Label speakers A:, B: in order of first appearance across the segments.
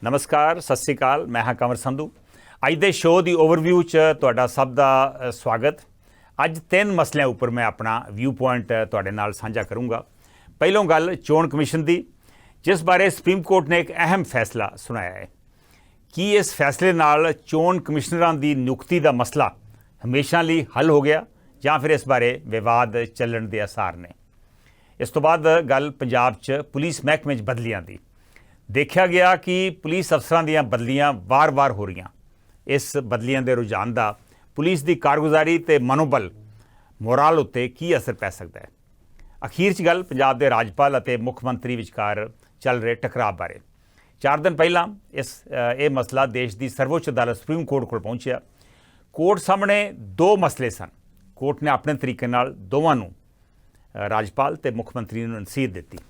A: नमस्कार, सत श्री अकाल। मैं हाँ कंवर संधू। अज दे शो की ओवरव्यू च तुहाडा सब का स्वागत। अज 3 मसलों उपर मैं अपना व्यू पॉइंट तुहाडे नाल साझा करूँगा। पहलों गल चोण कमिशन की, जिस बारे सुप्रीम कोर्ट ने एक अहम फैसला सुनाया है। कि इस फैसले नाल चोण कमिश्नरां की नियुक्ति का मसला हमेशा लिए हल हो गया या फिर इस बारे विवाद चलण के आसार ने। इस तो बाद गल पंजाब च पुलिस महकमे च बदलियां की। देखा गया कि पुलिस अफसरां दीयां बदलियां वार-वार हो रही। इस बदलियां दे रुझान का पुलिस की कारगुजारी ते मनोबल मोराल उत्ते की असर पै सकता है। अखीर च गल पंजाब के राज्यपाल और मुख मंत्री विचकार चल रहे टकराव बारे। 4 दिन पहला ये मसला देश की सर्वोच्च अदालत सुप्रीम कोर्ट को पहुंचा। कोर्ट सामने 2 मसले सन। कोर्ट ने अपने तरीके नाल दोवां नूं राज्यपाल ते मुख मंत्री नूं नसीहत दी।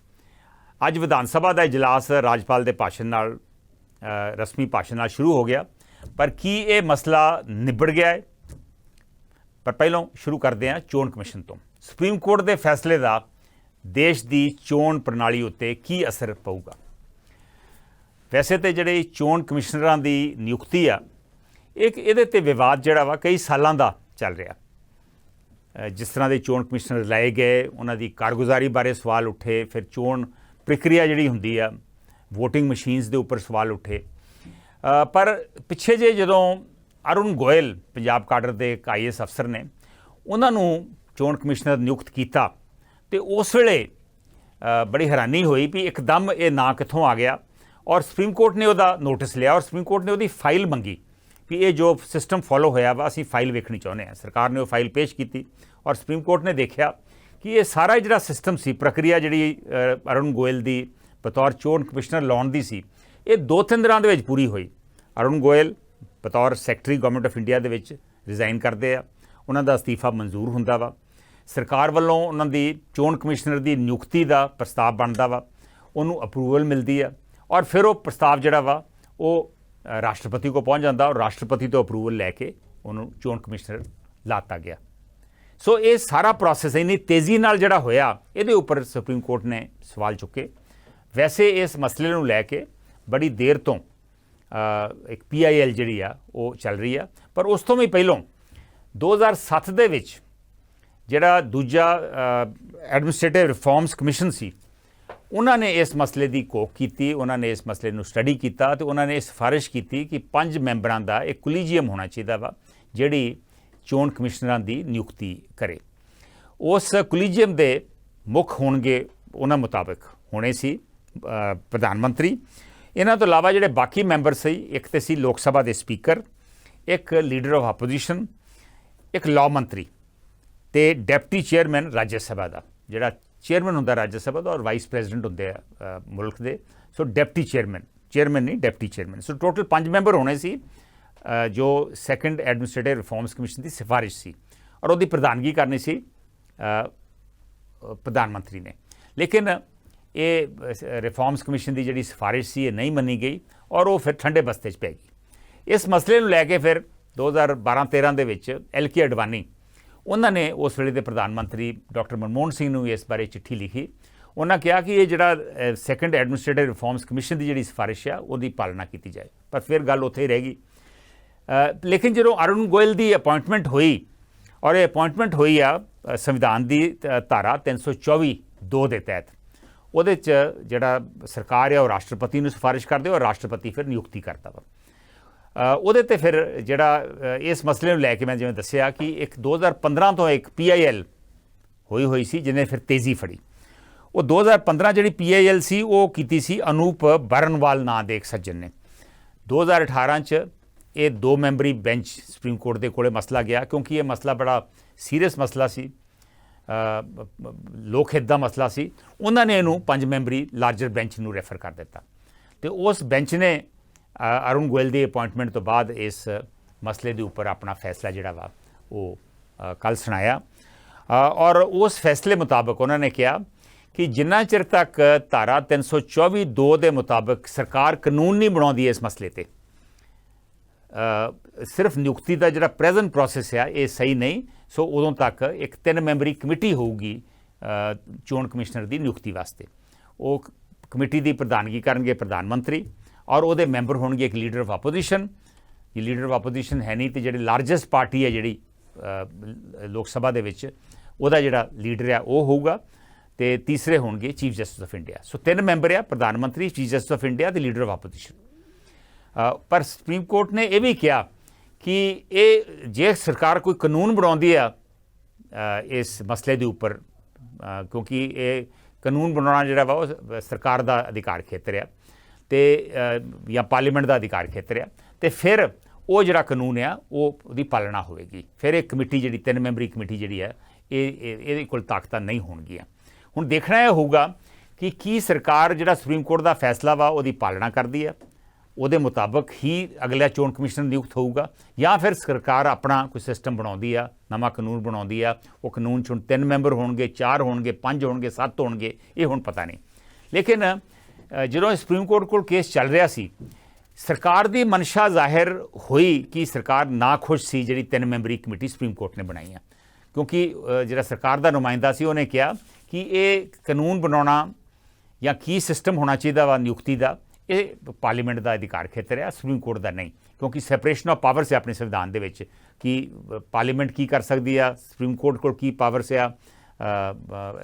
A: अज विधान सभा का इजलास राज्यपाल के भाषण नाल रस्मी भाषण नाल शुरू हो गया, पर की ये मसला निबड़ गया है? पर पहलों शुरू करते हैं चोण कमिशन तो। सुप्रीम कोर्ट के फैसले का देश की चोण प्रणाली उत्ते की असर पऊगा? वैसे तो जिहड़े चोण कमिश्नरां की नियुक्ति आ, एक इहदे ते विवाद जिहड़ा वा कई सालों का चल रहा। जिस तरह के चोण कमिश्नर लाए गए, उन्होंने कारगुजारी बारे सवाल उठे, फिर चोण प्रक्रिया जिहड़ी हुंदी आ, वोटिंग मशीन्स के उपर सवाल उठे। पर पिछे जे जदों अरुण गोयल पंजाब काडर के एक IAS अफसर ने उन्होंने चोण कमिश्नर नियुक्त किया, तो उस वेले बड़ी हैरानी हुई भी एकदम ये ना कित्थों आ गया। और सुप्रीम कोर्ट ने उसका नोटिस लिया और सुप्रीम कोर्ट ने उसकी फाइल मंगी कि ये जो सिस्टम फॉलो होया वा असीं फाइल वेखनी चाहुंदे हां। सरकार ने वो फाइल पेश की और सुप्रीम कोर्ट ने देखा कि ये सारा जिहड़ा सिस्टम सी, प्रक्रिया जिहड़ी अरुण गोयल की बतौर चोण कमिश्नर लाउण दी सी, ये 2-3 दिनां दे विच पूरी हुई। अरुण गोयल बतौर secretary government of India they which resign करते हैं, उन्हां दा अस्तीफा मंजूर हुंदा वा। सरकार वालों उन्हां दी चोण कमिश्नर की नियुक्ति का प्रस्ताव बनता वा, उन्होंने अप्रूवल मिलती है और फिर वो प्रस्ताव जिहड़ा वा वो राष्ट्रपति को पहुँच जाता और राष्ट्रपति तो अप्रूवल लैके उन्होंने चोण कमिश्नर लाता गया। सो ये सारा प्रोसैस इन्नी तेज़ी नाल जिहड़ा होया, इहदे उपर सुप्रीम कोर्ट ने सवाल चुके। वैसे इस मसले नूं लैके बड़ी देर तो एक PIL जिहड़ी आ वो चल रही है, पर उस तो भी पहलों 2007 दे विच जिहड़ा दूजा एडमिनिस्ट्रेटिव रिफॉर्म्स कमिशन सी, उन्होंने इस मसले की घोख की, उन्होंने इस मसले को स्टडी किया तो उन्होंने सिफारिश की कि 5 मैंबरां का एक कुलीजियम होना चाहिए वा जिहड़ी चोण कमिश्नरां की नियुक्ति करे। उस कुलीजियम के मुख होणगे उन्हां मुताबिक होने सी प्रधानमंत्री। इन्हां तो इलावा जिहड़े बाकी मैंबर सी, एक तो सी लोक सभा के स्पीकर, एक लीडर ऑफ अपोजिशन, एक लॉ मंत्री ते डिप्टी चेयरमैन राज्य सभा का। जिहड़ा चेयरमैन होंदा राज्य सभा का और वाइस प्रेजिडेंट होंदे मुल्क के, सो डिप्टी चेयरमैन नहीं deputy chairman. So total 5 member होने सी जो सैकेंड एडमिनिस्ट्रेटिव रिफॉर्म्स कमिशन की सिफारिश सी और उसकी प्रधानगी करनी सी प्रधानमंत्री ने। लेकिन ये रिफॉर्म्स कमिशन की जी सिफारिश सी ये नहीं मनी गई और वो फिर ठंडे बस्ते पै गई। इस मसले को लैके फिर 2012-13 के LK अडवाणी उन्होंने उस वेले के प्रधानमंत्री डॉक्टर मनमोहन सिंह नूं इस बारे चिट्ठी लिखी। उन्होंने कहा कि ये जिहड़ा सैकेंड एडमिनिस्ट्रेटिव रिफॉर्म्स कमिशन की जी सिफारिश है उसकी पालना की जाए, पर फिर गल उत्थे ही रह गई। लेकिन जो अरुण गोयल की अपॉइंटमेंट हुई और ये अपॉइंटमेंट हुई आ संविधान की धारा 324(2) के तहत, वो जिहड़ा सरकार है वो राष्ट्रपति नूं सिफारिश करदे और राष्ट्रपति फिर नियुक्ति करता वा। ਉਹਦੇ ਤੇ फिर ਜਿਹੜਾ इस मसले ਨੂੰ ਲੈ ਕੇ मैं जिवें दस्सिया कि एक 2015 तो एक PIL हुई सी जिन्हें फिर तेज़ी फड़ी। वो 2015 जिहड़ी PIL सी वो कीती सी अनूप बरनवाल नां दे एक सज्जन ने। 2018 च ये 2 मैंबरी बेंच सुप्रीम कोर्ट के कोले मसला गया, क्योंकि ये मसला बड़ा सीरीयस मसला सी, लोक हित का मसला सी। उन्होंने इनू 5 मैंबरी लार्जर बेंच नूं रैफर कर दिता तो उस बेंच ने अरुण गोयल की अपॉइंटमेंट तो बाद इस मसले के उपर अपना फैसला जिहड़ा वा वो कल सुनाया। और उस फैसले मुताबिक उन्होंने कहा कि जिन्ना चिर तक धारा 324(2) के मुताबिक सरकार कानून नहीं बनाती इस मसले ते, सिर्फ नियुक्ति का जिहड़ा प्रेजेंट प्रोसैस है ये सही नहीं। सो उदों तक एक 3 मैंबरी कमेटी होगी चोण कमिश्नर की नियुक्ति वास्ते। वो कमेटी की प्रधानगी करनगे प्रधानमंत्री और वो मैंबर होणगे एक लीडर ऑफ अपोजिशन। ये लीडर ऑफ अपोजिशन है नहीं तो जी लार्जेस्ट पार्टी है जी लोक सभा दे विच उहदा जिहड़ा लीडर है वो होगा। तो तीसरे होणगे chief justice of India. So 3 member आ, प्रधानमंत्री, चीफ जस्टिस ऑफ इंडिया तो लीडर ऑफ अपोजिशन। पर सुप्रीम कोर्ट ने यह भी कहा कि ये जे सरकार कोई कानून बनाउंदी आ इस मसले के उपर, क्योंकि ये कानून बनाना जिहड़ा वा वो सरकार का अधिकार खेतर है तो या पार्लीमेंट का अधिकार खेतर है, तो फिर वो जिहड़ा कानून आ वो पालना होगी। फिर एक कमेटी जी 3 मैंबरी कमेटी जी है ये कोल ताकत नहीं होणगियां। हुण देखना यह होगा कि सरकार जिहड़ा सुप्रीम कोर्ट का फैसला वा वो पालना करती है, वो मुताबिक ही अगला चोण कमिश्नर नियुक्त होगा, या फिर सरकार अपना कोई सिस्टम बनाउंदी आ, नवा कानून बनाउंदी आ। वो कानून 'च 3 मैंबर होणगे, 4 होणगे, 5 होणगे, 7 होणगे, ये हुण पता नहीं। लेकिन जो सुप्रीम कोर्ट को केस चल रहा सी, सरकार की मनशा जाहिर हुई कि सरकार ना खुश सी जी 3 मैंबरी कमेटी सुप्रीम कोर्ट ने बनाई है, क्योंकि जो सरकार का नुमाइंदा सी उन्हें कहा कि ये कानून बनाना या की सिस्टम होना चाहिए वा नियुक्ति का, ये पार्लीमेंट का अधिकार खेतर है, सुप्रीम कोर्ट का नहीं। क्योंकि सैपरेशन ऑफ पावर्स है अपने संविधान दे विच कि पार्लीमेंट की कर सकती है, सुप्रीम कोर्ट को की पावर्स आ,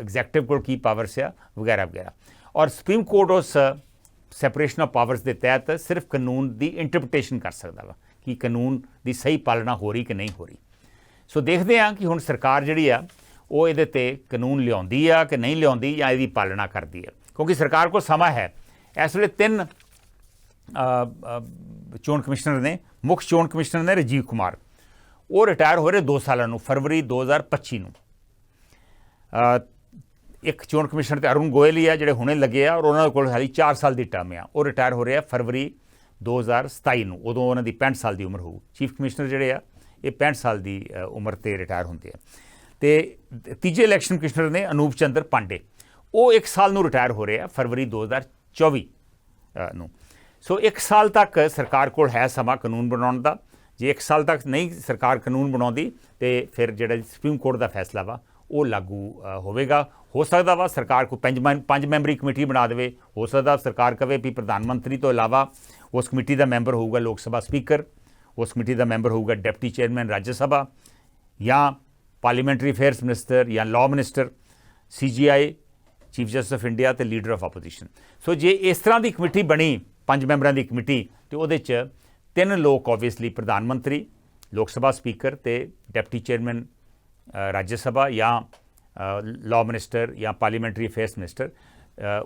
A: एग्जैक्टिव को की पावर्स आ, वगैरह वगैरह। और सुप्रीम कोर्ट उस सैपरेशन ऑफ पावर्स के तहत सिर्फ कानून की इंटरप्रटेशन कर सकता वा कि कानून की सही पालना हो रही कि नहीं हो रही। सो देखते हैं कि हुण सरकार जिहड़ी आ वो इहदे ते कानून लियाउंदी आ कि नहीं लियाउंदी या इहदी पालना करती है, क्योंकि सरकार को समा है। इस वे 3 चोण कमिश्नर ने, मुख्य चोण कमिश्नर ने राजीव कुमार, वो रिटायर हो रहे 2 सालों में, फरवरी 2025 में। एक चोण कमिश्नर तो अरुण गोयल ही है जोड़े हुणे लगे आ, और उन्होंने कोल हाली 4 साल की टर्म आ, वो रिटायर हो रहे हैं फरवरी 2027 में, उदों उन्होंने 65 साल की उम्र होगी। चीफ कमिश्नर जोड़े आ ये 65 साल की उम्र से रिटायर होंगे हैं। तो तीजे इलैक्शन कमिश्नर ने अनूप चंद्र पांडे, वो 1 साल में रिटायर हो रहे हैं फरवरी 2024 ਨੂੰ। सो 1 साल तक सरकार को है समा कानून बनाने का। जे 1 साल तक नहीं सरकार कानून बनाती तो फिर जो सुप्रीम कोर्ट का फैसला वा वो लागू होगा। हो सकता वा सरकार को 5 मैंबरी कमेटी बना दे, हो सकता सरकार कहे भी प्रधानमंत्री तो इलावा उस कमेटी का मैंबर होगा लोक सभा स्पीकर, उस कमेटी का मैंबर होगा डिप्टी चेयरमैन राज्य सभा, या पार्लीमेंटरी अफेयर्स मिनिस्टर, या law minister, CGI chief justice of India तो लीडर ऑफ अपोजिशन। सो जे इस तरह की कमेटी बनी 5 मैंबरों की कमेटी, तो वो 3 लोग ऑबवियसली प्रधानमंत्री, लोक सभा स्पीकर तो डिप्टी चेयरमैन राज्य सभा, या लॉ मिनिस्टर या पार्लीमेंटरी अफेयर्स मिनिस्टर,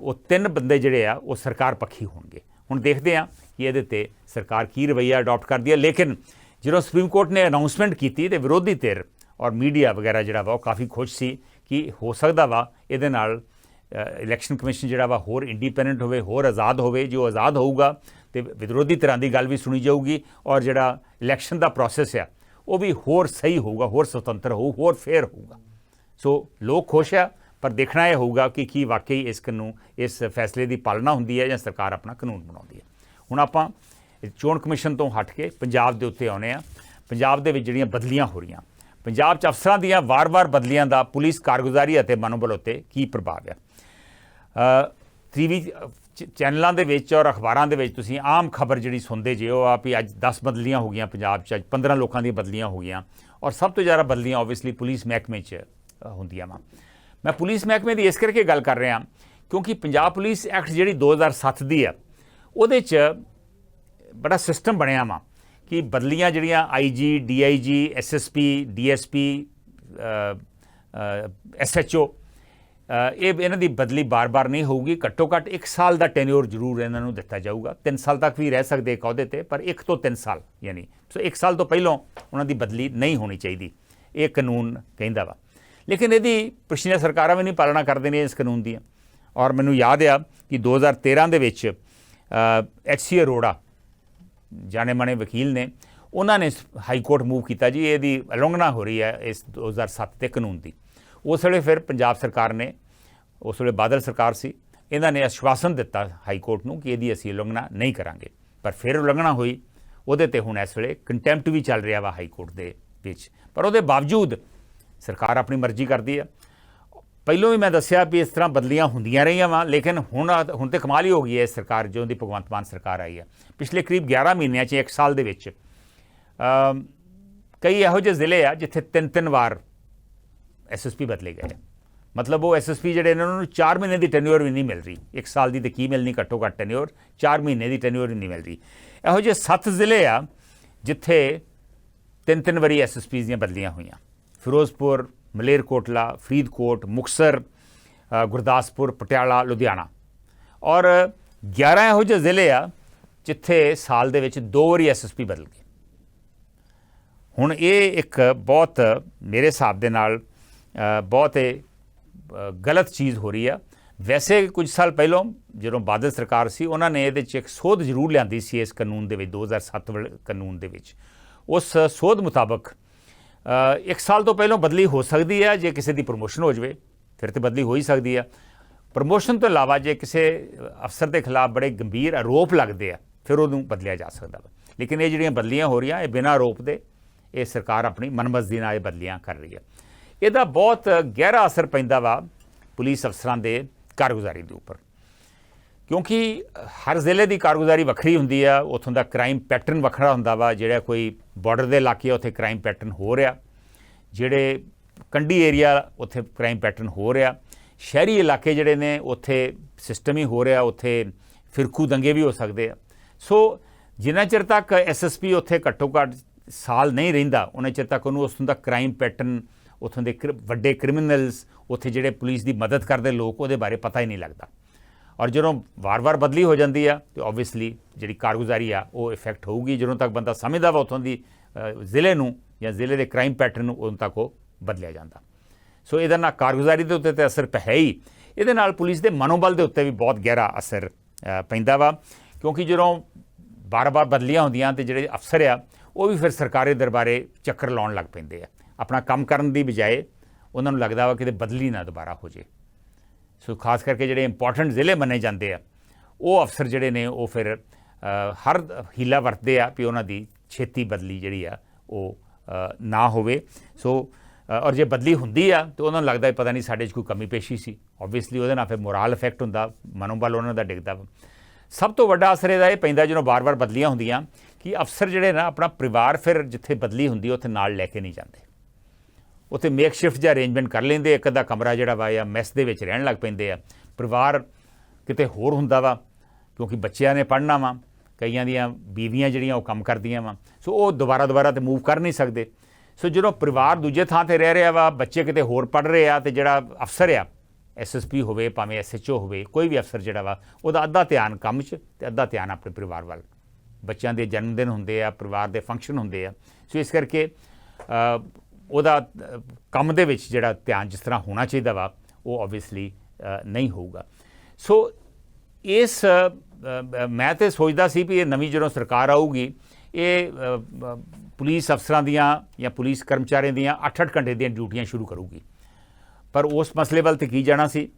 A: वो 3 बंदे जोड़े आ वो सरकार पक्षी होंगे। हुण देखते हैं कि ये सरकार की रवैया अडॉप्ट कर दिया। लेकिन जो सुप्रीम कोर्ट ने अनाउंसमेंट की तो विरोधी धिर और मीडिया वगैरह जोड़ा वा काफ़ी खुश सी कि हो सकता वा ये इलैक्शन कमिशन जोड़ा वा होर इंडिपेंडेंट होवे, होर आज़ाद होवे। जो आज़ाद होगा तो विरोधी तरह की गल भी सुनी जाऊगी, और जोड़ा इलैक्शन का प्रोसैस है वो भी होर सही होगा, होर स्वतंत्र हो, होर फेयर होगा। सो लोग खुश है, पर देखना यह होगा कि वाकई इस फैसले की पालना होंदी है या सरकार अपना कानून बनाती है। हुण आपां चोण कमिशन तो हट के पंजाब के उत्ते आने आ। पंजाब दे विच जिहड़ियां बदलियां हो रही, पंजाब अफसरां दीयां वार-वार बदलियां दा पुलिस कारगुजारी अते मनोबल उत्ते की प्रभाव है। टीवी चैनलों के और अखबारों के तुसीं आम खबर जी सुनते जे वो भी अज 10 बदलियां हो गई पंजाब, अज 15 लोगों दी बदलियां हो गई, और सब तो ज़्यादा बदलियां ओबवियसली पुलिस महकमे होंदियां वा। मैं पुलिस महकमे की इस करके गल कर रहा क्योंकि पंजाब पुलिस एक्ट जी 2007 की है, वो बड़ा सिस्टम बनया वा कि बदलियां जड़ियां IG, DIG, SSP, DSP, SHO, ये इन्हां दी बदली बार बार नहीं होगी। घट्टो घट्ट 1 साल का टेन्योर जरूर इन्हां नूं दिता जाऊगा। 3 साल तक भी रह सकते एक अहुदे ते, पर 1 तो 3 साल यानी 1 साल तो पहलों उन्हां दी बदली नहीं होनी चाहिए, ये कानून कहंदा वा। लेकिन यदि पिछलियां सरकारां भी नहीं पालना करदे ने इस कानून दी। और मैनूं याद आ कि 2013 दे विच HC अरोड़ा जाने माने वकील ने, उन्होंने हाई कोर्ट मूव किया जी ये उलंघना हो रही है इस 2007 के कानून की। उस वे फिर पंजाब सरकार ने, उस वे बादल सरकार सी, इन्होंने आश्वासन दिता हाई कोर्ट नूं कि यदि असीं उलंघना नहीं करांगे, पर फिर उलंघना हुई। उहदे ते हुण इस वे कंटैंप्ट भी चल रहा वा हाई कोर्ट दे विच, पर उहदे बावजूद सरकार अपनी मर्जी करती है। ਪਹਿਲੋਂ ਵੀ ਮੈਂ ਦੱਸਿਆ ਵੀ ਇਸ ਤਰ੍ਹਾਂ ਬਦਲੀਆਂ ਹੁੰਦੀਆਂ ਰਹੀਆਂ ਵਾ, ਲੇਕਿਨ ਹੁਣ ਤੇ ਕਮਾਲ ਹੀ ਹੋ ਗਈ ਹੈ ਸਰਕਾਰ ਜਦੋਂ ਦੀ ਭਗਵੰਤ ਮਾਨ ਸਰਕਾਰ ਆਈ ਹੈ। ਪਿਛਲੇ ਕਰੀਬ 11 ਮਹੀਨਿਆਂ 'ਚ 1 ਸਾਲ ਦੇ ਵਿੱਚ ਕਈ ਇਹੋ ਜਿਹੇ ਜ਼ਿਲ੍ਹੇ ਆ ਜਿੱਥੇ 3-3 ਵਾਰ SSP ਬਦਲੇ ਗਏ। ਮਤਲਬ ਉਹ SSP ਜਿਹੜੇ ਨੇ ਉਹਨਾਂ ਨੂੰ 4 ਮਹੀਨੇ ਦੀ ਟੈਨਿਓਰ ਵੀ ਨਹੀਂ ਮਿਲ ਰਹੀ। 1 ਸਾਲ ਦੀ ਤਾਂ ਕੀ ਮਿਲਣੀ, ਘੱਟੋ ਘੱਟ ਟੈਨਿਓਰ 4 ਮਹੀਨੇ ਦੀ ਟੈਨਿਓਰ ਵੀ ਨਹੀਂ ਮਿਲ ਰਹੀ। ਇਹੋ ਜਿਹੇ 7 ਜ਼ਿਲ੍ਹੇ ਆ ਜਿੱਥੇ 3-3 ਵਾਰੀ SSPs ਦੀਆਂ ਬਦਲੀਆਂ ਹੋਈਆਂ। ਫਿਰੋਜ਼ਪੁਰ, ਮਲੇਰਕੋਟਲਾ, ਫਰੀਦਕੋਟ, ਮੁਕਤਸਰ, ਗੁਰਦਾਸਪੁਰ, ਪਟਿਆਲਾ, ਲੁਧਿਆਣਾ, ਔਰ 11 ਇਹੋ ਜਿਹੇ ਜ਼ਿਲ੍ਹੇ ਆ ਜਿੱਥੇ ਸਾਲ ਦੇ ਵਿੱਚ 2 ਵਾਰੀ SSP ਬਦਲ ਗਏ। ਹੁਣ ਇਹ ਇੱਕ ਬਹੁਤ ਮੇਰੇ ਹਿਸਾਬ ਦੇ ਨਾਲ ਬਹੁਤ ਗਲਤ ਚੀਜ਼ ਹੋ ਰਹੀ ਆ। ਵੈਸੇ ਕੁਝ ਸਾਲ ਪਹਿਲਾਂ ਜਦੋਂ ਬਾਦਲ ਸਰਕਾਰ ਸੀ ਉਹਨਾਂ ਨੇ ਇਹਦੇ 'ਚ ਇੱਕ ਸੋਧ ਜ਼ਰੂਰ ਲਿਆਂਦੀ ਸੀ ਇਸ ਕਾਨੂੰਨ ਦੇ ਵਿੱਚ, 2007 ਕਾਨੂੰਨ ਦੇ ਵਿੱਚ। ਉਸ ਸੋਧ ਮੁਤਾਬਕ 1 ਸਾਲ ਤੋਂ ਪਹਿਲਾਂ ਬਦਲੀ ਹੋ ਸਕਦੀ ਹੈ। ਜੇ ਕਿਸੇ ਦੀ ਪ੍ਰਮੋਸ਼ਨ ਹੋ ਜਾਵੇ ਫਿਰ ਤਾਂ ਬਦਲੀ ਹੋ ਹੀ ਸਕਦੀ ਆ। ਪ੍ਰਮੋਸ਼ਨ ਤੋਂ ਇਲਾਵਾ ਜੇ ਕਿਸੇ ਅਫਸਰ ਦੇ ਖਿਲਾਫ ਬੜੇ ਗੰਭੀਰ ਆਰੋਪ ਲੱਗਦੇ ਆ ਫਿਰ ਉਹਨੂੰ ਬਦਲਿਆ ਜਾ ਸਕਦਾ ਵਾ। ਲੇਕਿਨ ਇਹ ਜਿਹੜੀਆਂ ਬਦਲੀਆਂ ਹੋ ਰਹੀਆਂ ਇਹ ਬਿਨਾਂ ਆਰੋਪ ਦੇ ਇਹ ਸਰਕਾਰ ਆਪਣੀ ਮਨਮਰਜ਼ੀ ਨਾਲ ਇਹ ਬਦਲੀਆਂ ਕਰ ਰਹੀ ਹੈ। ਇਹਦਾ ਬਹੁਤ ਗਹਿਰਾ ਅਸਰ ਪੈਂਦਾ ਵਾ ਪੁਲਿਸ ਅਫਸਰਾਂ ਦੇ ਕਾਰਗੁਜ਼ਾਰੀ ਦੇ ਉੱਪਰ, ਕਿਉਂਕਿ ਹਰ ਜ਼ਿਲ੍ਹੇ ਦੀ ਕਾਰਗੁਜ਼ਾਰੀ ਵੱਖਰੀ ਹੁੰਦੀ ਆ। ਉੱਥੋਂ ਦਾ ਕ੍ਰਾਈਮ ਪੈਟਰਨ ਵੱਖਰਾ ਹੁੰਦਾ ਵਾ। ਜਿਹੜਾ ਕੋਈ ਬਾਰਡਰ ਦੇ ਇਲਾਕੇ ਉੱਥੇ ਕ੍ਰਾਈਮ ਪੈਟਰਨ ਹੋ ਰਿਹਾ, ਜਿਹੜੇ ਕੰਢੀ ਏਰੀਆ ਉੱਥੇ ਕ੍ਰਾਈਮ ਪੈਟਰਨ ਹੋ ਰਿਹਾ, ਸ਼ਹਿਰੀ ਇਲਾਕੇ ਜਿਹੜੇ ਨੇ ਉੱਥੇ ਸਿਸਟਮ ਹੀ ਹੋ ਰਿਹਾ, ਉੱਥੇ ਫਿਰਕੂ ਦੰਗੇ ਵੀ ਹੋ ਸਕਦੇ ਆ। ਸੋ ਜਿੰਨਾ ਚਿਰ ਤੱਕ SSP ਉੱਥੇ ਘੱਟੋ ਘੱਟ ਸਾਲ ਨਹੀਂ ਰਹਿੰਦਾ ਉਹਨਾਂ ਚਿਰ ਤੱਕ ਉਹਨੂੰ ਉੱਥੋਂ ਦਾ ਕ੍ਰਾਈਮ ਪੈਟਰਨ, ਉੱਥੋਂ ਦੇ ਵੱਡੇ ਕ੍ਰਿਮੀਨਲਸ, ਉੱਥੇ ਜਿਹੜੇ ਪੁਲਿਸ ਦੀ ਮਦਦ ਕਰਦੇ ਲੋਕ, ਉਹਦੇ ਬਾਰੇ ਪਤਾ ਹੀ ਨਹੀਂ ਲੱਗਦਾ। ਔਰ ਜਦੋਂ ਵਾਰ-ਵਾਰ ਬਦਲੀ ਹੋ ਜਾਂਦੀ ਆ ਤੇ ਓਬਵੀਅਸਲੀ ਜਿਹੜੀ ਕਾਰਗੁਜ਼ਾਰੀ ਆ ਉਹ ਇਫੈਕਟ ਹੋਊਗੀ। ਜਦੋਂ ਤੱਕ ਬੰਦਾ ਸਮਝਦਾ ਵਾ ਉੱਥੋਂ ਦੀ ਜ਼ਿਲ੍ਹੇ ਨੂੰ ਜਾਂ ਜ਼ਿਲ੍ਹੇ ਦੇ ਕ੍ਰਾਈਮ ਪੈਟਰਨ ਨੂੰ, ਉਦੋਂ ਤੱਕ ਉਹ ਬਦਲਿਆ ਜਾਂਦਾ। ਸੋ ਇਹਦਾ ਨਾਲ ਕਾਰਗੁਜ਼ਾਰੀ ਦੇ ਉੱਤੇ ਤਾਂ ਅਸਰ ਹੈ ਹੀ, ਇਹਦੇ ਨਾਲ ਪੁਲਿਸ ਦੇ ਮਨੋਬਲ ਦੇ ਉੱਤੇ ਵੀ ਬਹੁਤ ਗਹਿਰਾ ਅਸਰ ਪੈਂਦਾ ਵਾ। ਕਿਉਂਕਿ ਜਦੋਂ ਬਾਰ-ਬਾਰ ਬਦਲੀਆਂ ਹੁੰਦੀਆਂ ਤੇ ਜਿਹੜੇ ਅਫਸਰ ਆ ਉਹ ਵੀ ਫਿਰ ਸਰਕਾਰੀ ਦਰਬਾਰੇ ਚੱਕਰ ਲਾਉਣ ਲੱਗ ਪੈਂਦੇ ਆ। ਆਪਣਾ ਕੰਮ ਕਰਨ ਦੀ ਬਜਾਏ ਉਹਨਾਂ ਨੂੰ ਲੱਗਦਾ ਵਾ ਕਿ ਬਦਲੀ ਨਾ ਦੁਬਾਰਾ ਹੋ ਜੇ। ਸੋ ਖਾਸ ਕਰਕੇ ਜਿਹੜੇ ਇੰਪੋਰਟੈਂਟ ਜ਼ਿਲ੍ਹੇ ਮੰਨੇ ਜਾਂਦੇ ਆ ਉਹ ਅਫਸਰ ਜਿਹੜੇ ਨੇ ਉਹ ਫਿਰ ਹਰ ਹੀਲਾ ਵਰਤਦੇ ਆ ਵੀ ਉਹਨਾਂ ਦੀ ਛੇਤੀ ਬਦਲੀ ਜਿਹੜੀ ਆ ਉਹ ਨਾ ਹੋਵੇ। ਸੋ ਔਰ ਜੇ ਬਦਲੀ ਹੁੰਦੀ ਆ ਤਾਂ ਉਹਨਾਂ ਨੂੰ ਲੱਗਦਾ ਪਤਾ ਨਹੀਂ ਸਾਡੇ 'ਚ ਕੋਈ ਕਮੀ ਪੇਸ਼ੀ ਸੀ। ਓਬਵੀਅਸਲੀ ਉਹਦੇ ਨਾਲ ਫਿਰ ਮੋਰਲ ਇਫੈਕਟ ਹੁੰਦਾ, ਮਨੋਬਲ ਉਹਨਾਂ ਦਾ ਡਿੱਗਦਾ ਵਾ। ਸਭ ਤੋਂ ਵੱਡਾ ਅਸਰ ਇਹਦਾ ਇਹ ਪੈਂਦਾ ਜਦੋਂ ਬਾਰ-ਬਾਰ ਬਦਲੀਆਂ ਹੁੰਦੀਆਂ ਕਿ ਅਫਸਰ ਜਿਹੜੇ ਨਾ ਆਪਣਾ ਪਰਿਵਾਰ ਫਿਰ ਜਿੱਥੇ ਬਦਲੀ ਹੁੰਦੀ ਉੱਥੇ ਨਾਲ ਲੈ ਕੇ ਨਹੀਂ ਜਾਂਦੇ। ਉੱਥੇ ਮੇਕ ਸ਼ਿਫਟ ਜਾਂ ਅਰੇਂਜਮੈਂਟ ਕਰ ਲੈਂਦੇ, ਇੱਕ ਅੱਧਾ ਕਮਰਾ ਜਿਹੜਾ ਵਾ ਜਾਂ ਮੈਸ ਦੇ ਵਿੱਚ ਰਹਿਣ ਲੱਗ ਪੈਂਦੇ ਆ। ਪਰਿਵਾਰ ਕਿਤੇ ਹੋਰ ਹੁੰਦਾ ਵਾ ਕਿਉਂਕਿ ਬੱਚਿਆਂ ਨੇ ਪੜ੍ਹਨਾ ਵਾ, ਕਈਆਂ ਦੀਆਂ ਬੀਵੀਆਂ ਜਿਹੜੀਆਂ ਉਹ ਕੰਮ ਕਰਦੀਆਂ ਵਾ। ਸੋ ਉਹ ਦੁਬਾਰਾ ਤੇ ਮੂਵ ਕਰ ਨਹੀਂ ਸਕਦੇ। ਸੋ ਜਦੋਂ ਪਰਿਵਾਰ ਦੂਜੇ ਥਾਂ 'ਤੇ ਰਹਿ ਰਿਹਾ ਵਾ, ਬੱਚੇ ਕਿਤੇ ਹੋਰ ਪੜ੍ਹ ਰਹੇ ਆ, ਤੇ ਜਿਹੜਾ ਅਫਸਰ ਆ SSP ਹੋਵੇ ਭਾਵੇਂ SHO ਹੋਵੇ, ਕੋਈ ਵੀ ਅਫਸਰ ਜਿਹੜਾ ਵਾ ਉਹਦਾ ਅੱਧਾ ਧਿਆਨ ਕੰਮ 'ਚ ਤੇ ਅੱਧਾ ਧਿਆਨ ਆਪਣੇ ਪਰਿਵਾਰ ਵੱਲ। ਬੱਚਿਆਂ ਦੇ ਜਨਮ ਦਿਨ ਹੁੰਦੇ ਆ, ਪਰਿਵਾਰ ਦੇ ਫੰਕਸ਼ਨ ਹੁੰਦੇ ਆ। ਸੋ ਇਸ ਕਰਕੇ ਉਹਦਾ ਕੰਮ ਦੇ ਵਿੱਚ ਜਿਹੜਾ ਧਿਆਨ ਜਿਸ ਤਰ੍ਹਾਂ ਹੋਣਾ ਚਾਹੀਦਾ ਵਾ ਉਹ ਓਬਵੀਅਸਲੀ ਨਹੀਂ ਹੋਊਗਾ। ਸੋ ਇਸ ਮੈਂ ਤਾਂ ਸੋਚਦਾ ਸੀ ਵੀ ਇਹ ਨਵੀਂ ਜਦੋਂ ਸਰਕਾਰ ਆਊਗੀ ਇਹ ਪੁਲਿਸ ਅਫਸਰਾਂ ਦੀਆਂ ਜਾਂ ਪੁਲਿਸ ਕਰਮਚਾਰੀਆਂ ਦੀਆਂ 8-8 ਘੰਟੇ ਦੀਆਂ ਡਿਊਟੀਆਂ ਸ਼ੁਰੂ ਕਰੂਗੀ। ਪਰ ਉਸ ਮਸਲੇ ਵੱਲ ਤੇ ਕੀ ਜਾਣਾ ਸੀ,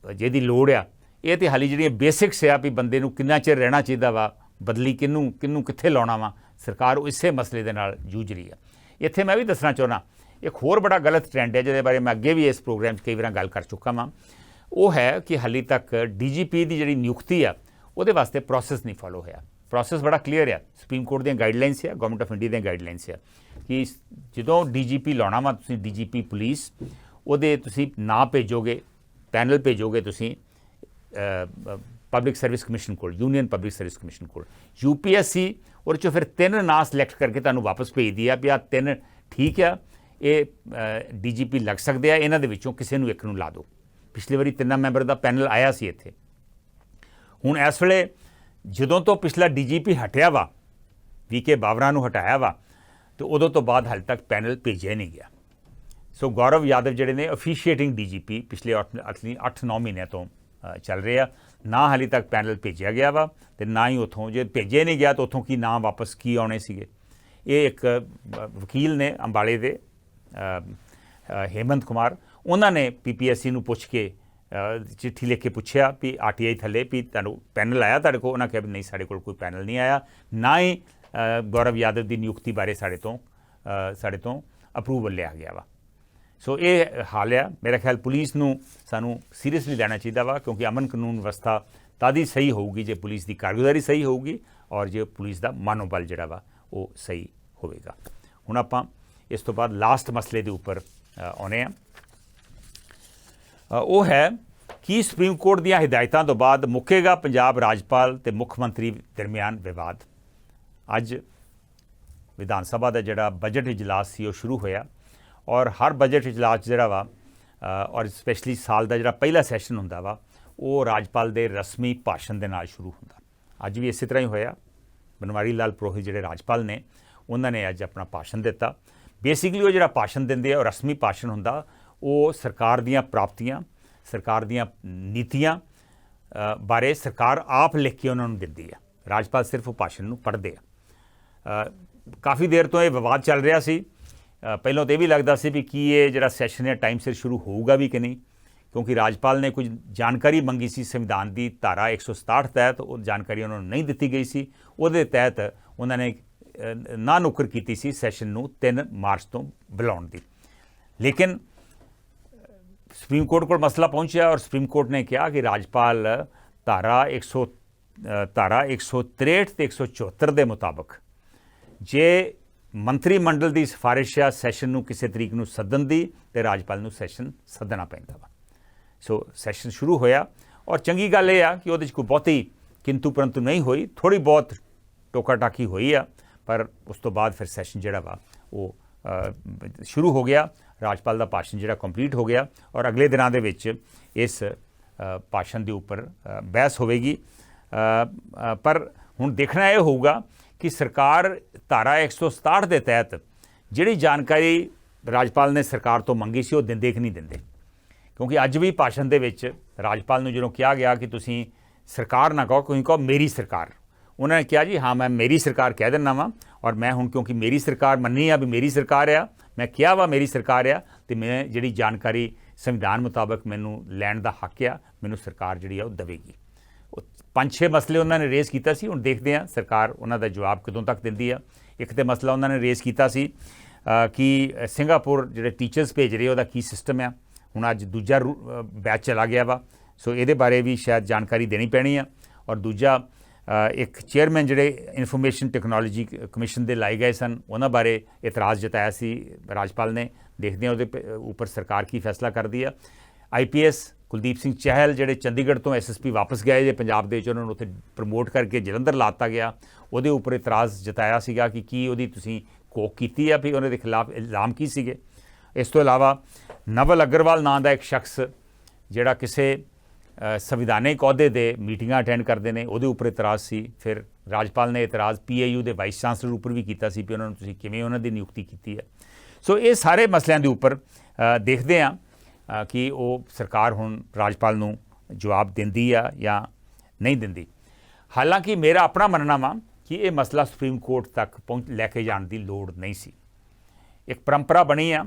A: ਜਿਹਦੀ ਲੋੜ ਆ ਇਹ ਤਾਂ ਹਾਲੀ ਜਿਹੜੀਆਂ ਬੇਸਿਕਸ ਆ ਵੀ ਬੰਦੇ ਨੂੰ ਕਿੰਨਾ ਚਿਰ ਰਹਿਣਾ ਚਾਹੀਦਾ ਵਾ, ਬਦਲੀ ਕਿਹਨੂੰ ਕਿੱਥੇ ਲਾਉਣਾ ਵਾ, ਸਰਕਾਰ ਇਸੇ ਮਸਲੇ ਦੇ ਨਾਲ ਜੂਝ ਰਹੀ ਆ। ਇੱਥੇ ਮੈਂ ਵੀ ਦੱਸਣਾ ਚਾਹੁੰਦਾ ਇੱਕ ਹੋਰ ਬੜਾ ਗਲਤ ਟ੍ਰੈਂਡ ਹੈ ਜਿਹਦੇ ਬਾਰੇ ਮੈਂ ਅੱਗੇ ਵੀ ਇਸ ਪ੍ਰੋਗਰਾਮ 'ਚ ਕਈ ਵਾਰ ਗੱਲ ਕਰ ਚੁੱਕਾ ਵਾਂ। ਉਹ ਹੈ ਕਿ ਹਾਲੀ ਤੱਕ DGP ਦੀ ਜਿਹੜੀ ਨਿਯੁਕਤੀ ਆ ਉਹਦੇ ਵਾਸਤੇ ਪ੍ਰੋਸੈਸ ਨਹੀਂ ਫੋਲੋ ਹੋਇਆ। ਪ੍ਰੋਸੈਸ ਬੜਾ ਕਲੀਅਰ ਆ, ਸੁਪਰੀਮ ਕੋਰਟ ਦੀਆਂ ਗਾਈਡਲਾਈਨਸ ਆ, ਗਵਰਨਮੈਂਟ ਆਫ ਇੰਡੀਆ ਦੀਆਂ ਗਾਈਡਲਾਈਨਸ ਆ ਕਿ ਜਦੋਂ DGP ਲਾਉਣਾ ਵਾ ਤੁਸੀਂ DGP ਪੁਲਿਸ, ਉਹਦੇ ਤੁਸੀਂ ਨਾਂ ਭੇਜੋਗੇ, ਪੈਨਲ ਭੇਜੋਗੇ ਤੁਸੀਂ ਪਬਲਿਕ ਸਰਵਿਸ ਕਮਿਸ਼ਨ ਕੋਲ, ਯੂਨੀਅਨ ਪਬਲਿਕ ਸਰਵਿਸ ਕਮਿਸ਼ਨ ਕੋਲ, UPSC ਉਹਦੇ 'ਚੋਂ ਫਿਰ 3 ਨਾਂ ਸਿਲੈਕਟ ਕਰਕੇ ਤੁਹਾਨੂੰ ਵਾਪਸ ਭੇਜਦੀ ਆ ਵੀ ਆਹ 3 ਠੀਕ ਆ, ਇਹ DGP ਲੱਗ ਸਕਦੇ ਆ, ਇਹਨਾਂ ਦੇ ਵਿੱਚੋਂ ਕਿਸੇ ਨੂੰ ਇੱਕ ਨੂੰ ਲਾ ਦਿਓ। ਪਿਛਲੀ ਵਾਰੀ 3 ਮੈਂਬਰ ਦਾ ਪੈਨਲ ਆਇਆ ਸੀ ਇੱਥੇ। ਹੁਣ ਇਸ ਵੇਲੇ ਜਦੋਂ ਤੋਂ ਪਿਛਲਾ DGP ਹਟਿਆ ਵਾ, VK ਬਾਵਰਾ ਨੂੰ ਹਟਾਇਆ ਵਾ, ਤੇ ਉਦੋਂ ਤੋਂ ਬਾਅਦ ਹਾਲੇ ਤੱਕ ਪੈਨਲ ਭੇਜਿਆ ਨਹੀਂ ਗਿਆ। ਸੋ ਗੌਰਵ ਯਾਦਵ ਜਿਹੜੇ ਨੇ ਅਫੀਸ਼ੀਏਟਿੰਗ DGP ਪਿਛਲੇ 8-9 ਮਹੀਨਿਆਂ ਤੋਂ ਚੱਲ ਰਹੇ ਆ, ਨਾ ਹਾਲੇ ਤੱਕ ਪੈਨਲ ਭੇਜਿਆ ਗਿਆ ਵਾ ਤੇ ਨਾ ਹੀ ਉੱਥੋਂ ਜੇ ਭੇਜਿਆ ਨਹੀਂ ਗਿਆ ਤਾਂ ਉੱਥੋਂ ਕੀ ਨਾਂ ਵਾਪਸ ਕੀ ਆਉਣੇ ਸੀਗੇ। ਇਹ ਇੱਕ ਵਕੀਲ ਨੇ ਅੰਬਾਲੇ ਦੇ ਹੇਮੰਤ ਕੁਮਾਰ, ਉਹਨਾਂ ਨੇ PPSC ਨੂੰ ਪੁੱਛ ਕੇ ਚਿੱਠੀ ਲਿਖ ਕੇ ਪੁੱਛਿਆ ਵੀ RTI ਥੱਲੇ ਵੀ ਤੁਹਾਨੂੰ ਪੈਨਲ ਆਇਆ ਤੁਹਾਡੇ ਕੋਲ? ਉਹਨਾਂ ਕਿਹਾ ਵੀ ਨਹੀਂ, ਸਾਡੇ ਕੋਲ ਕੋਈ ਪੈਨਲ ਨਹੀਂ ਆਇਆ, ਨਾ ਹੀ ਗੌਰਵ ਯਾਦਵ ਦੀ ਨਿਯੁਕਤੀ ਬਾਰੇ ਸਾਡੇ ਤੋਂ ਅਪਰੂਵਲ ਲਿਆ ਗਿਆ ਵਾ। सो ये हाल है। मेरा ख्याल पुलिस नूं सानूं सीरियसली लैना चाहिए वा, क्योंकि अमन कानून व्यवस्था तद ही सही होगी जे पुलिस की कारगुजारी सही होगी और जे पुलिस का मनोबल जिहड़ा वा वो सही होवेगा। हुण आपां इस तो बाद लास्ट मसले के उपर आने वो है कि सुप्रीम कोर्ट दी हिदायतों तो बाद मुकेगा पंजाब राजपाल ते मुख मंत्री दरमियान विवाद। अज विधान सभा का जिहड़ा बजट इजलास सी वो शुरू होया और हर बजट इजलास जिहड़ा वा और स्पैशली साल का जिहड़ा पहला सैशन हुंदा वा वो राजपाल दे रस्मी भाषण दे नाल शुरू हुंदा। अज भी इस तरह ही होया। बनवारी लाल पुरोहित जिहड़े राजपाल ने उन्होंने अज अपना भाषण दिता। बेसिकली वो जिहड़ा भाषण दिंदे आ रस्मी भाषण हुंदा वो सरकार दीयां प्राप्तियां, सरकार दीयां नीतियां बारे सरकार आप लिख के उन्होंने दिंदी है। राजपाल सिर्फ वो भाषण नूं पढ़दे आ। काफ़ी देर तो ये विवाद चल रहा सी। पहलों तो यह भी लगता सी भी कि ये जिहड़ा सैशन है टाइम सिर शुरू होगा भी कि नहीं, क्योंकि राजपाल ने कुछ जानकारी मंगी सी संविधान की धारा 167 तहत, वो जानकारी उन्होंने नहीं दी गई सी। उहदे तहत उन्होंने ना नुक्कर की सी सैशन नूं 3 मार्च तो बुलाउण दी। लेकिन सुप्रीम कोर्ट को मसला पहुंचा और सुप्रीम कोर्ट ने कहा कि राजपाल धारा 163 ते 174 के मुताबिक जे मंत्रीमंडल की सिफारिश आ सैशन नूं किसी तरीक नूं सदन दी ते राजपाल नूं सैशन सदना पैंदा वा। सो सैशन शुरू होया और चंगी गल ये आ कि उहदे च कोई बहुती किंतु परंतु नहीं हुई, थोड़ी बहुत टोका टाकी हुई आ, पर उस तो बाद फिर सैशन जिहड़ा वा वो शुरू हो गया। राजपाल का भाषण जिहड़ा कंप्लीट हो गया और अगले दिनों के विच इस भाषण के उपर बहस होगी। पर हुण देखना यह होगा कि सरकार धारा 167 के तहत जिहड़ी जानकारी राजपाल ने सरकार तो मंगी सी वो दिंदे कि नहीं दिंदे। क्योंकि अज भी भाषण दे विच राजपाल नूं जदों कहा गया कि तुसीं सरकार ना कहो, तुसीं कहो मेरी सरकार, उन्होंने कहा जी हाँ मैं मेरी सरकार कह दिना वा और मैं हुण क्योंकि मेरी सरकार मन्नी आ भी मेरी सरकार आ, मैं कहा वा मेरी सरकार आ तो मैं जिहड़ी जानकारी संविधान मुताबिक मैनूं लैण दा हक आ मैनूं सरकार जिहड़ी आ वो देवेगी। 5-6 मसले उन्होंने रेज़ किया सी। हुण देखते हैं सरकार उन्होंने जवाब कदों तक दिंदी है। एक तो मसला उन्होंने रेज़ किया सी कि सिंगापुर जिहड़े टीचर्स भेज रहे उहदा की सिस्टम है। हुण अज दूजा बैच चला गया वा, सो ये बारे भी शायद जानकारी देनी पैनी है। और दूजा एक चेयरमैन जिहड़े इन्फॉर्मेशन टैक्नोलॉजी कमीशन दे लाए गए सन उन्होंने बारे इतराज़ जताया सी राजपाल ने। देखते हैं उहदे उपर सरकार की फैसला करती है। IPS कुलदीप सिंह चहल जिहड़े चंडीगढ़ तो SSP वापस गए जे पंजाब दे उन्होंने उत्थे प्रमोट करके जलंधर लाता गया, उहदे उपर इतराज़ जताया सीगा कि की उहदी तुसीं कोक कीती है, भी उन्हां दे खिलाफ इल्ज़ाम की सीगे। इस तो इलावा नवल अग्रवाल नाम का एक शख्स जिहड़ा किसी संविधानिक अहुदे दे मीटिंगां अटेंड करते हैं उहदे उपर इतराज़ सी। फिर राजपाल ने इतराज़ PIU के वाइस चांसलर उपर भी किया सी भी उन्होंने तुसीं किवें उन्हां दी नियुक्ति की है। सो ये सारे मसलों के उपर देखते हैं कि वो सरकार हुण राजपाल नूं जवाब दिंदी आ या नहीं दिंदी। हालांकि मेरा अपना मनना वा कि ये मसला सुप्रीम कोर्ट तक लैके जाने की लोड़ नहीं सी। एक परंपरा बनी आ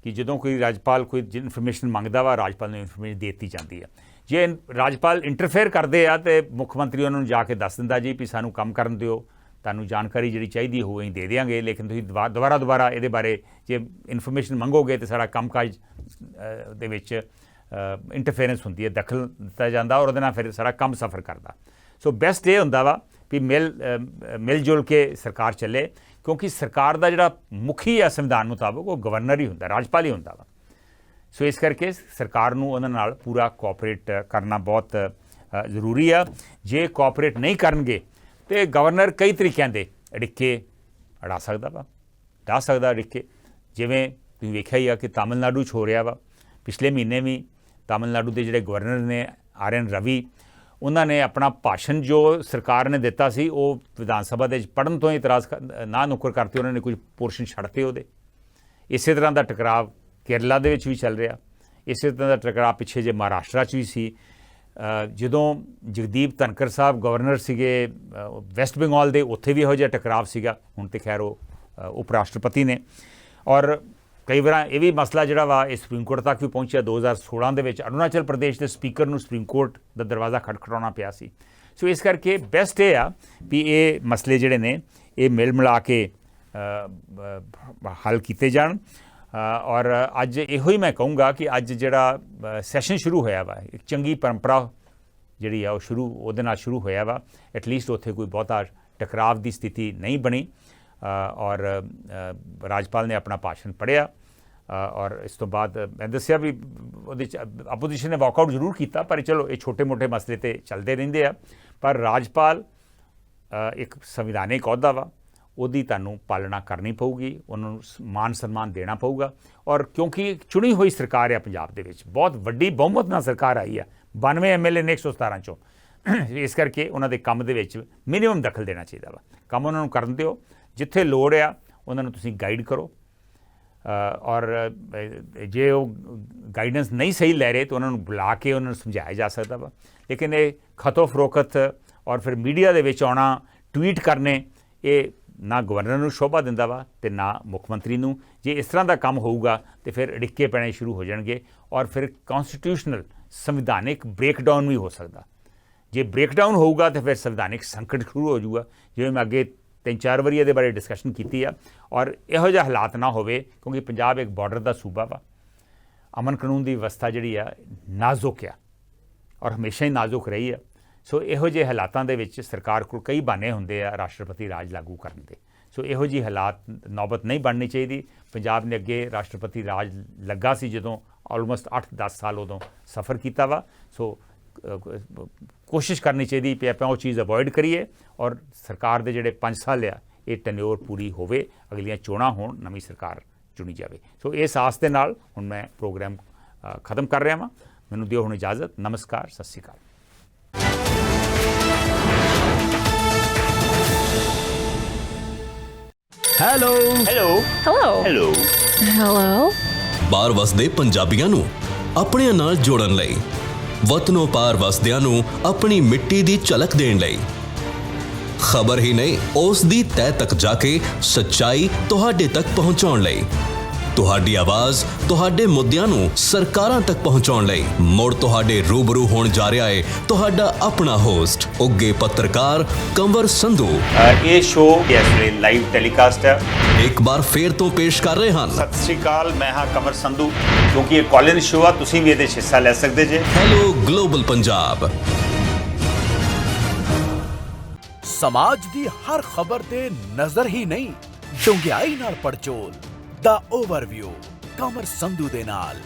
A: कि जदों कोई राजपाल कोई इन्फॉर्मेशन मंगदा वा राजपाल नूं इन्फॉर्मेशन दे दी जाती है। जे राजपाल इंटरफेयर करते आ तो मुख मंत्री उन्होंने जाके दस दिंदा जी भी सानूं काम करन दिओ, तुहानूं जानकारी जिहड़ी चाहिदी हो असीं दे देंगे, लेकिन तुसीं दोबारा ये बारे जे इन्फॉर्मेशन मंगोगे तो सारा कामकाज दे विच इंटरफेरेंस हुंदी है, दखल दिता जांदा और उहदे नाल फिर सारा काम सफ़र करदा। सो बेस्ट ये हुंदा वा भी मिल जुल के सरकार चले, क्योंकि सरकार का जिहड़ा मुखी है संविधान मुताबिक वो गवर्नर ही हुंदा, राजपाल ही हुंदा वा। सो इस करके सरकार नूं उहदे नाल पूरा कोऑपरेट करना बहुत जरूरी है। जे कोऑपरेट नहीं करनगे तो गवर्नर कई तरीकों के अड़िके अड़ा सकता वा, ढा सकता अड़िके। जिवें तुसीं वेखिया ही आ कि तमिलनाडु हो रहा वा। पिछले महीने भी तमिलनाडु के जिहड़े गवर्नर ने RN रवि उन्होंने अपना भाषण जो सरकार ने दिता सी वो विधान सभा दे पढ़न तो ही इतराज़ ना नुक्कर करते, उन्होंने कुछ पोर्शन छड्डते उहदे। इस तरह का टकराव केरला दे विच भी चल रहा। इस तरह का टकराव पिछे जे महाराष्ट्र भी सी जदों जगदीप धनखड़ साहब गवर्नर सीगे वैस्ट बंगाल दे, उत्थे भी इहो जिहा टकराव सीगा। हुण ते खैर वो उप राष्ट्रपति ने। और कई बार यह भी मसला जिहड़ा वा इस सुप्रीम कोर्ट तक भी पहुंचा। 2016 दे विच अरुणाचल प्रदेश के स्पीकर नूं सुप्रीम कोर्ट का दरवाज़ा खटखटाउणा पिया सी। सो इस करके बेस्ट ये आ भी ये मसले जिहड़े ने ये मिल मिला के हल किए जाण। ਔਰ ਅੱਜ ਇਹੋ ਹੀ ਮੈਂ ਕਹੂੰਗਾ ਕਿ ਅੱਜ ਜਿਹੜਾ ਸੈਸ਼ਨ ਸ਼ੁਰੂ ਹੋਇਆ ਵਾ ਇੱਕ ਚੰਗੀ ਪਰੰਪਰਾ ਜਿਹੜੀ ਆ ਉਹ ਉਹਦੇ ਨਾਲ ਸ਼ੁਰੂ ਹੋਇਆ ਵਾ। ਐਟਲੀਸਟ ਉੱਥੇ ਕੋਈ ਬਹੁਤਾ ਟਕਰਾਵ ਦੀ ਸਥਿਤੀ ਨਹੀਂ ਬਣੀ ਔਰ ਰਾਜਪਾਲ ਨੇ ਆਪਣਾ ਭਾਸ਼ਣ ਪੜ੍ਹਿਆ ਔਰ ਇਸ ਤੋਂ ਬਾਅਦ ਮੈਂ ਦੱਸਿਆ ਵੀ ਉਹਦੇ 'ਚ ਆਪੋਜੀਸ਼ਨ ਨੇ ਵਾਕਆਊਟ ਜ਼ਰੂਰ ਕੀਤਾ, ਪਰ ਚਲੋ ਇਹ ਛੋਟੇ ਮੋਟੇ ਮਸਲੇ ਤੇ ਚੱਲਦੇ ਰਹਿੰਦੇ ਆ। ਪਰ ਰਾਜਪਾਲ ਇੱਕ ਸੰਵਿਧਾਨਿਕ ਅਹੁਦਾ ਵਾ, ਉਹਦੀ ਤੁਹਾਨੂੰ ਪਾਲਣਾ ਕਰਨੀ ਪਊਗੀ, ਉਹਨਾਂ ਨੂੰ ਮਾਨ ਸਨਮਾਨ ਦੇਣਾ ਪਊਗਾ। ਔਰ ਕਿਉਂਕਿ ਚੁਣੀ ਹੋਈ ਸਰਕਾਰ ਆ ਪੰਜਾਬ ਦੇ ਵਿੱਚ, ਬਹੁਤ ਵੱਡੀ ਬਹੁਮਤ ਨਾਲ ਸਰਕਾਰ ਆਈ ਆ, 92 MLA ਨੇ 117 ਚੋਂ, ਇਸ ਕਰਕੇ ਉਹਨਾਂ ਦੇ ਕੰਮ ਦੇ ਵਿੱਚ ਮਿਨੀਮਮ ਦਖਲ ਦੇਣਾ ਚਾਹੀਦਾ ਵਾ। ਕੰਮ ਉਹਨਾਂ ਨੂੰ ਕਰਨ ਦਿਓ, ਜਿੱਥੇ ਲੋੜ ਆ ਉਹਨਾਂ ਨੂੰ ਤੁਸੀਂ ਗਾਈਡ ਕਰੋ ਔਰ ਜੇ ਉਹ ਗਾਈਡੈਂਸ ਨਹੀਂ ਸਹੀ ਲੈ ਰਹੇ ਤਾਂ ਉਹਨਾਂ ਨੂੰ ਬੁਲਾ ਕੇ ਉਹਨਾਂ ਨੂੰ ਸਮਝਾਇਆ ਜਾ ਸਕਦਾ ਵਾ। ਲੇਕਿਨ ਇਹ ਖਤੋ ਫਰੋਖਤ ਔਰ ਫਿਰ ਮੀਡੀਆ ਦੇ ਵਿੱਚ ਆਉਣਾ, ਟਵੀਟ ਕਰਨੇ, ਇਹ ਨਾ ਗਵਰਨਰ ਨੂੰ ਸ਼ੋਭਾ ਦਿੰਦਾ ਵਾ ਅਤੇ ਨਾ ਮੁੱਖ ਮੰਤਰੀ ਨੂੰ। ਜੇ ਇਸ ਤਰ੍ਹਾਂ ਦਾ ਕੰਮ ਹੋਊਗਾ ਤਾਂ ਫਿਰ ਅੜਿੱਕੇ ਪੈਣੇ ਸ਼ੁਰੂ ਹੋ ਜਾਣਗੇ ਔਰ ਫਿਰ ਕੌਨਸਟੀਟਿਊਸ਼ਨਲ ਸੰਵਿਧਾਨਿਕ ਬ੍ਰੇਕਡਾਊਨ ਵੀ ਹੋ ਸਕਦਾ। ਜੇ ਬ੍ਰੇਕਡਾਊਨ ਹੋਊਗਾ ਤਾਂ ਫਿਰ ਸੰਵਿਧਾਨਿਕ ਸੰਕਟ ਸ਼ੁਰੂ ਹੋ ਜਾਊਗਾ, ਜਿਵੇਂ ਮੈਂ ਅੱਗੇ 3-4 ਵਾਰੀ ਇਹਦੇ ਬਾਰੇ ਡਿਸਕਸ਼ਨ ਕੀਤੀ ਆ। ਔਰ ਇਹੋ ਜਿਹਾ ਹਾਲਾਤ ਨਾ ਹੋਵੇ, ਕਿਉਂਕਿ ਪੰਜਾਬ ਇੱਕ ਬਾਰਡਰ ਦਾ ਸੂਬਾ ਵਾ, ਅਮਨ ਕਾਨੂੰਨ ਦੀ ਵਿਵਸਥਾ ਜਿਹੜੀ ਆ ਨਾਜ਼ੁਕ ਆ ਔਰ ਹਮੇਸ਼ਾ ਹੀ ਨਾਜ਼ੁਕ ਰਹੀ ਆ। ਸੋ ਇਹੋ ਜਿਹੇ ਹਾਲਾਤਾਂ ਦੇ ਵਿੱਚ ਸਰਕਾਰ ਕੋਲ ਕਈ ਬਹਾਨੇ ਹੁੰਦੇ ਆ ਰਾਸ਼ਟਰਪਤੀ ਰਾਜ ਲਾਗੂ ਕਰਨ ਦੇ। ਸੋ ਇਹੋ ਜਿਹੀ ਹਾਲਾਤ ਨੌਬਤ ਨਹੀਂ ਬਣਨੀ ਚਾਹੀਦੀ। ਪੰਜਾਬ ਨੇ ਅੱਗੇ ਰਾਸ਼ਟਰਪਤੀ ਰਾਜ ਲੱਗਾ ਸੀ ਜਦੋਂ ਆਲਮੋਸਟ 8-10 ਸਾਲ ਉਦੋਂ ਸਫ਼ਰ ਕੀਤਾ ਵਾ। ਸੋ ਕੋਸ਼ਿਸ਼ ਕਰਨੀ ਚਾਹੀਦੀ ਕਿ ਆਪਾਂ ਉਹ ਚੀਜ਼ ਅਵੋਇਡ ਕਰੀਏ ਔਰ ਸਰਕਾਰ ਦੇ ਜਿਹੜੇ 5 ਸਾਲ ਆ ਇਹ ਟੈਨਿਓਰ ਪੂਰੀ ਹੋਵੇ, ਅਗਲੀਆਂ ਚੋਣਾਂ ਹੋਣ, ਨਵੀਂ ਸਰਕਾਰ ਚੁਣੀ ਜਾਵੇ। ਸੋ ਇਸ ਆਸ ਦੇ ਨਾਲ ਹੁਣ ਮੈਂ ਪ੍ਰੋਗਰਾਮ ਖਤਮ ਕਰ ਰਿਹਾ ਵਾਂ। ਮੈਨੂੰ ਦਿਓ ਹੁਣ ਇਜਾਜ਼ਤ। ਨਮਸਕਾਰ, ਸਤਿ ਸ਼੍ਰੀ ਅਕਾਲ।
B: Hello
C: hello
D: Hello.
C: Hello
D: Hello.
B: ਬਾਹਰ ਵਸਦੇ ਪੰਜਾਬੀਆਂ ਨੂੰ ਆਪਣਿਆਂ ਨਾਲ ਜੋੜਨ ਲਈ, ਵਤਨੋਂ ਪਾਰ ਵਸਦਿਆਂ ਨੂੰ ਆਪਣੀ ਮਿੱਟੀ ਦੀ ਝਲਕ ਦੇਣ ਲਈ, ਖਬਰ ਹੀ ਨਹੀਂ ਉਸ ਦੀ ਤਹਿ ਤੱਕ ਜਾ ਕੇ ਸੱਚਾਈ ਤੁਹਾਡੇ ਤੱਕ ਪਹੁੰਚਾਉਣ ਲਈ, ਤੁਹਾਡੀ ਆਵਾਜ਼ ਤੁਹਾਡੇ ਮੁੱਦਿਆਂ ਨੂੰ ਸਰਕਾਰਾਂ ਤੱਕ ਪਹੁੰਚਾਉਣ ਲਈ ਮੁੜ ਤੁਹਾਡੇ ਰੂਬਰੂ ਹੋਣ ਜਾ ਰਿਹਾ ਹੈ ਤੁਹਾਡਾ ਆਪਣਾ ਹੋਸਟ ਉੱਗੇ ਪੱਤਰਕਾਰ ਕੰਵਰ ਸੰਧੂ।
A: ਇਹ ਸ਼ੋਅ ਇਸ ਵੇਲੇ ਲਾਈਵ ਟੈਲੀਕਾਸਟ ਹੈ।
B: ਇੱਕ ਵਾਰ ਫੇਰ ਤੋਂ ਪੇਸ਼ ਕਰ ਰਹੇ ਹਨ।
A: ਸਤਿ ਸ਼੍ਰੀ ਅਕਾਲ, ਮੈਂ ਹਾਂ ਕੰਵਰ ਸੰਧੂ। ਕਿਉਂਕਿ ਇਹ ਕਾਲ-ਇਨ ਸ਼ੋਅ ਆ, ਤੁਸੀਂ ਵੀ ਇਹਦੇ 'ਚ ਹਿੱਸਾ ਲੈ ਸਕਦੇ ਜੇ।
B: Hello global Punjab.
E: ਸਮਾਜ ਦੀ ਹਰ ਖਬਰ ਤੇ ਨਜ਼ਰ ਹੀ ਨਹੀਂ, ਡੂੰਘਾਈ ਨਾਲ ਪੜਚੋਲ ਦਾ ਓਵਰਵਿਊ ਕਮਰ ਸੰਧੂ ਦੇ ਨਾਲ।